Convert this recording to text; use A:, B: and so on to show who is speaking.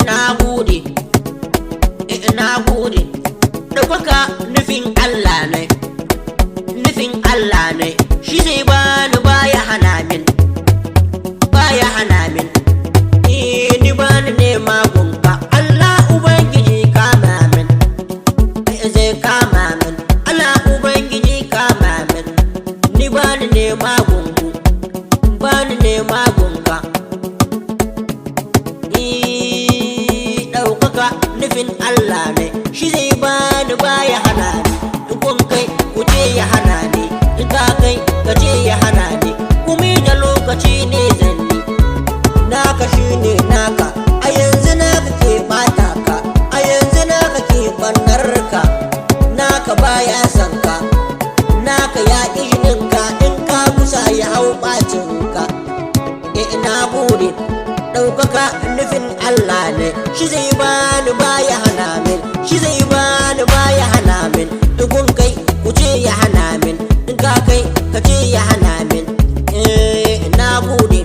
A: Na gode, na gode. Ɗaukaka nufin Allah ne, nufin Allah ne. Shi zai bani baya hana min, baya hana min. Ni bani nema gunka, Allah Ubangiji kama min, zai kama min. Allah Ubangiji kama min. Ni bani nema gunku, bani nema gunka. Ɗaukaka nufin Allah ne, shi zai bani baya hana ni. In kun kai ku ce ya hana ni, in ka kai ka ce ya hana ni. Kumi da lokaci ne zanni, naka shi ne naka. A yanzu naka ke bata ka, a yanzu naka ke ɓannar ka. Naka baya son ka, naka ya ƙi jininka. In ka kusa ya hau ɓacin ka. Na gode. Ɗaukaka nufin Allah ne, shi zai bani baya hana min, shi zai bani baya hana min. In kun kai ku ce ya hana min, in ka kai ka ce ya hana min. Na gode.